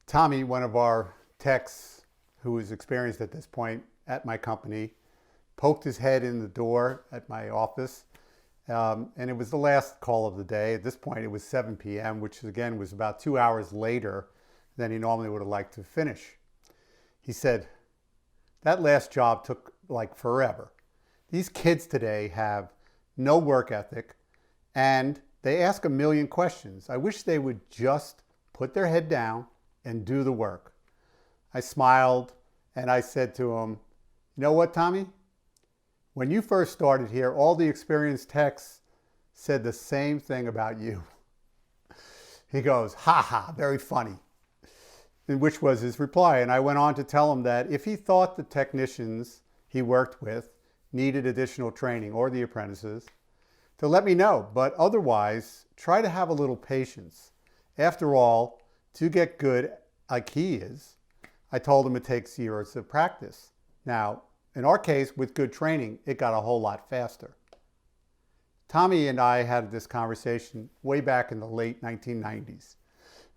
Tommy, one of our techs who is experienced at this point at my company, poked his head in the door at my office. And it was the last call of the day. At this point, it was 7 p.m., which again was about 2 hours later than he normally would have liked to finish. He said, that last job took like forever. These kids today have no work ethic and they ask a million questions. I wish they would just put their head down and do the work. I smiled and I said to him, you know what, Tommy? When you first started here, all the experienced techs said the same thing about you. He goes, ha ha, very funny, which was his reply. And I went on to tell him that if he thought the technicians he worked with needed additional training, or the apprentices, to let me know. But otherwise, try to have a little patience. After all, to get good like he is, I told him it takes years of practice. Now, in our case, with good training, it got a whole lot faster. Tommy and I had this conversation way back in the late 1990s.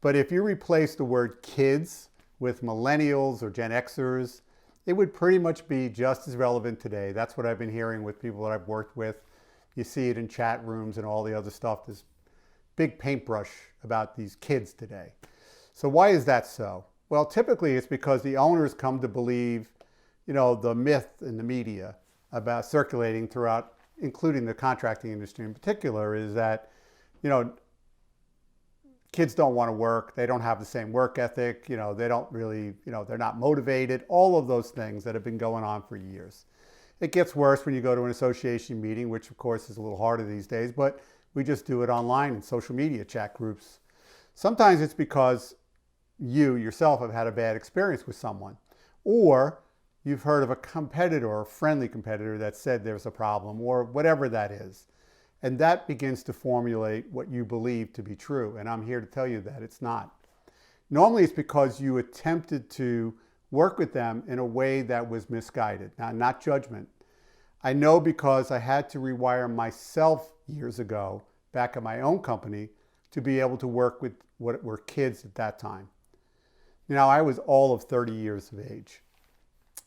But if you replace the word kids with millennials or Gen Xers, it would pretty much be just as relevant today. That's what I've been hearing with people that I've worked with. You see it in chat rooms and all the other stuff, this big paintbrush about these kids today. So why is that so? Well, typically it's because the owners come to believe, the myth in the media about circulating throughout, including the contracting industry in particular, is that, kids don't want to work. They don't have the same work ethic. They don't really, they're not motivated. All of those things that have been going on for years. It gets worse when you go to an association meeting, which of course is a little harder these days, but we just do it online in social media chat groups. Sometimes it's because you yourself have had a bad experience with someone, or you've heard of a competitor or a friendly competitor that said there's a problem, or whatever that is. And that begins to formulate what you believe to be true. And I'm here to tell you that it's not. Normally it's because you attempted to work with them in a way that was misguided. Now, not judgment. I know because I had to rewire myself years ago, back at my own company, to be able to work with what were kids at that time. I was all of 30 years of age.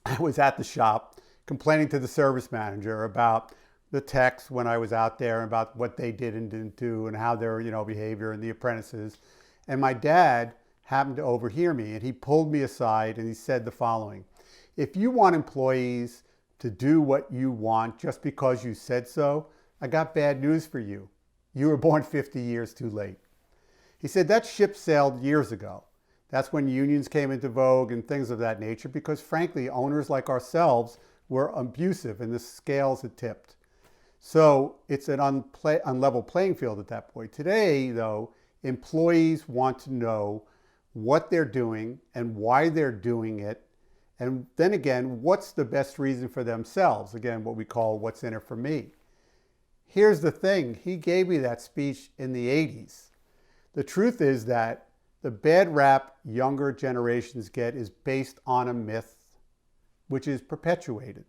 I was at the shop complaining to the service manager about the techs when I was out there, about what they did and didn't do and how their behavior, and the apprentices. And my dad happened to overhear me, and he pulled me aside and he said the following: if you want employees to do what you want just because you said so, I got bad news for you. You were born 50 years too late. He said that ship sailed years ago. That's when unions came into vogue and things of that nature, because frankly, owners like ourselves were abusive and the scales had tipped. So it's an unlevel playing field at that point. Today, though, employees want to know what they're doing and why they're doing it. And then again, what's the best reason for themselves? Again, what we call what's in it for me. Here's the thing. He gave me that speech in the 80s. The truth is that the bad rap younger generations get is based on a myth, which is perpetuated.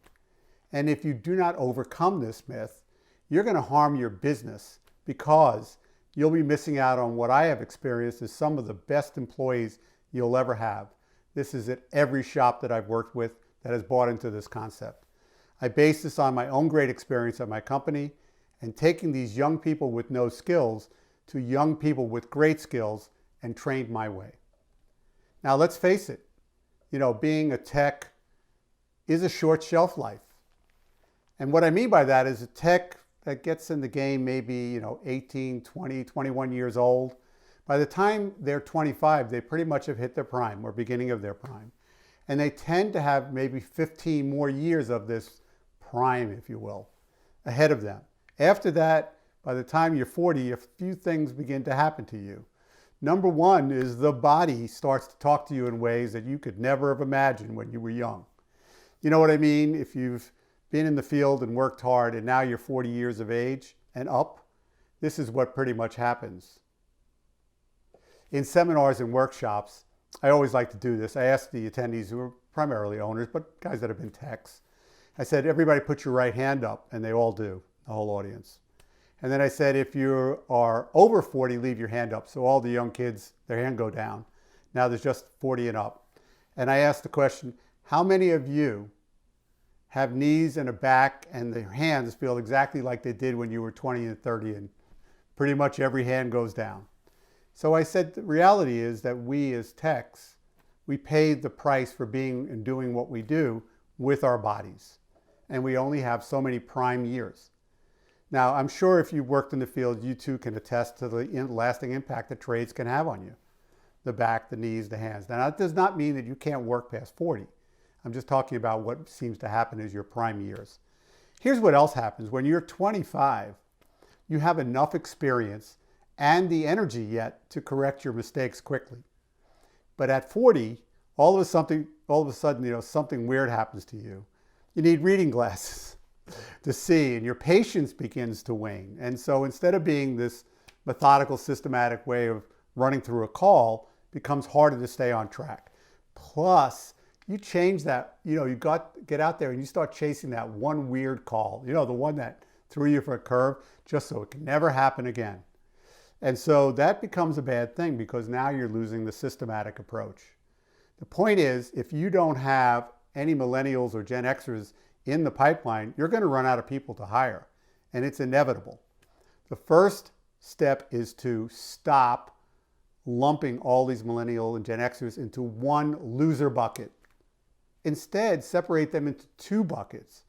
And if you do not overcome this myth, you're going to harm your business, because you'll be missing out on what I have experienced as some of the best employees you'll ever have. This is at every shop that I've worked with that has bought into this concept. I base this on my own great experience at my company, and taking these young people with no skills to young people with great skills and trained my way. Now let's face it, being a tech is a short shelf life. And what I mean by that is a tech that gets in the game maybe 18, 20, 21 years old. By the time they're 25, they pretty much have hit their prime, or beginning of their prime. And they tend to have maybe 15 more years of this prime, if you will, ahead of them. After that, by the time you're 40, a few things begin to happen to you. Number one is the body starts to talk to you in ways that you could never have imagined when you were young. You know what I mean? If you've been in the field and worked hard and now you're 40 years of age and up, this is what pretty much happens. In seminars and workshops, I always like to do this. I ask the attendees, who are primarily owners, but guys that have been techs, I said, everybody put your right hand up, and they all do, the whole audience. And then I said, if you are over 40, leave your hand up. So all the young kids, their hand go down. Now there's just 40 and up. And I asked the question, how many of you have knees and a back and their hands feel exactly like they did when you were 20 and 30? And pretty much every hand goes down. So I said, the reality is that we as techs, we pay the price for being and doing what we do with our bodies. And we only have so many prime years. Now, I'm sure if you've worked in the field, you too can attest to the lasting impact that trades can have on you. The back, the knees, the hands. Now, that does not mean that you can't work past 40. I'm just talking about what seems to happen as your prime years. Here's what else happens. When you're 25, you have enough experience and the energy yet to correct your mistakes quickly. But at 40, all of a sudden, something weird happens to you. You need reading glasses to see, and your patience begins to wane. And so instead of being this methodical, systematic way of running through a call, it becomes harder to stay on track. Plus, you change that, get out there and you start chasing that one weird call, the one that threw you for a curve, just so it can never happen again. And so that becomes a bad thing because now you're losing the systematic approach. The point is, if you don't have any millennials or Gen Xers in the pipeline, you're going to run out of people to hire, and it's inevitable. The first step is to stop lumping all these millennial and Gen Xers into one loser bucket. Instead, separate them into two buckets,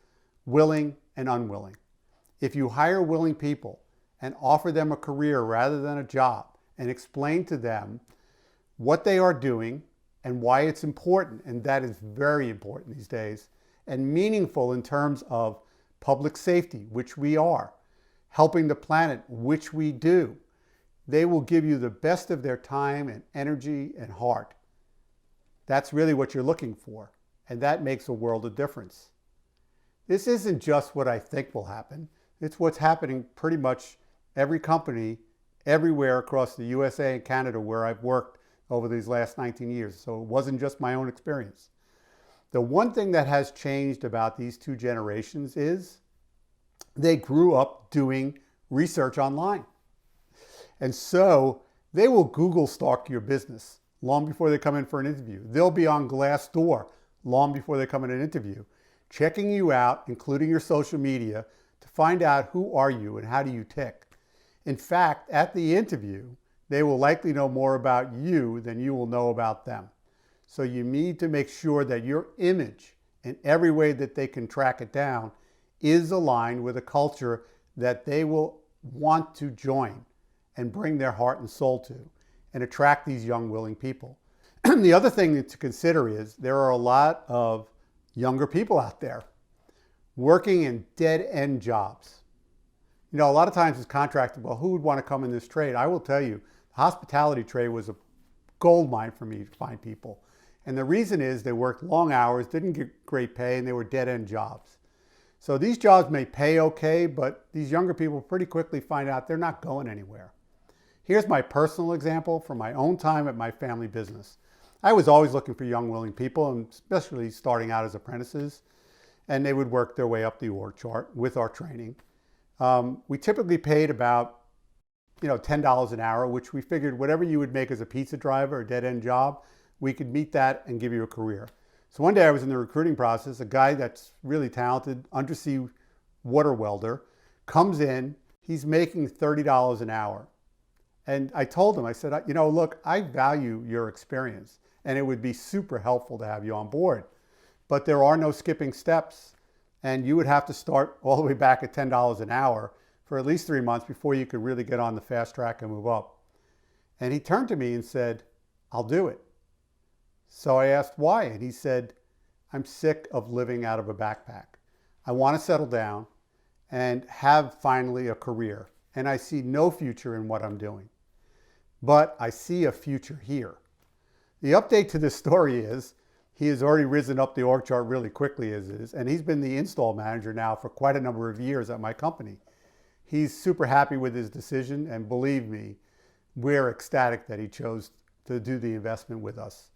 willing and unwilling. If you hire willing people and offer them a career rather than a job and explain to them what they are doing and why it's important, and that is very important these days, and meaningful in terms of public safety, which we are, helping the planet, which we do, they will give you the best of their time and energy and heart. That's really what you're looking for, and that makes a world of difference. This isn't just what I think will happen. It's what's happening pretty much every company everywhere across the USA and Canada where I've worked over these last 19 years. So it wasn't just my own experience. The one thing that has changed about these two generations is they grew up doing research online. And so they will Google stalk your business long before they come in for an interview. They'll be on Glassdoor long before they come in an interview, checking you out, including your social media, to find out who are you and how do you tick. In fact, at the interview, they will likely know more about you than you will know about them. So you need to make sure that your image, in every way that they can track it down, is aligned with a culture that they will want to join and bring their heart and soul to and attract these young, willing people. The other thing to consider is there are a lot of younger people out there working in dead-end jobs. A lot of times it's contracted, well, who would want to come in this trade? I will tell you, the hospitality trade was a gold mine for me to find people. And the reason is they worked long hours, didn't get great pay, and they were dead-end jobs. So these jobs may pay okay, but these younger people pretty quickly find out they're not going anywhere. Here's my personal example from my own time at my family business. I was always looking for young, willing people, and especially starting out as apprentices, and they would work their way up the org chart with our training. We typically paid about $10 an hour, which we figured whatever you would make as a pizza driver or dead-end job, we could meet that and give you a career. So one day I was in the recruiting process, a guy that's really talented, undersea water welder, comes in, he's making $30 an hour. And I told him, I said, look, I value your experience and it would be super helpful to have you on board, but there are no skipping steps. And you would have to start all the way back at $10 an hour for at least 3 months before you could really get on the fast track and move up. And he turned to me and said, I'll do it. So I asked why, and he said, I'm sick of living out of a backpack. I want to settle down and have finally a career. And I see no future in what I'm doing. But I see a future here. The update to this story is, he has already risen up the org chart really quickly as is, and he's been the install manager now for quite a number of years at my company. He's super happy with his decision, and believe me, we're ecstatic that he chose to do the investment with us.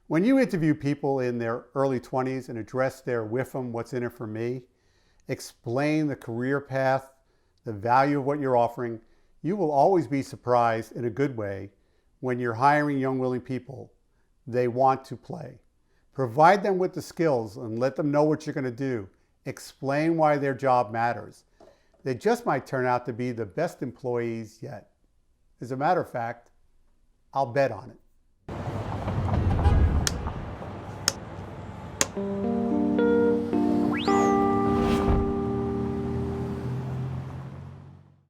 When you interview people in their early 20s and address their WIFM, what's in it for me, explain the career path the value of what you're offering, you will always be surprised in a good way when you're hiring young, willing people. They want to play. Provide them with the skills and let them know what you're going to do. Explain why their job matters. They just might turn out to be the best employees yet. As a matter of fact, I'll bet on it.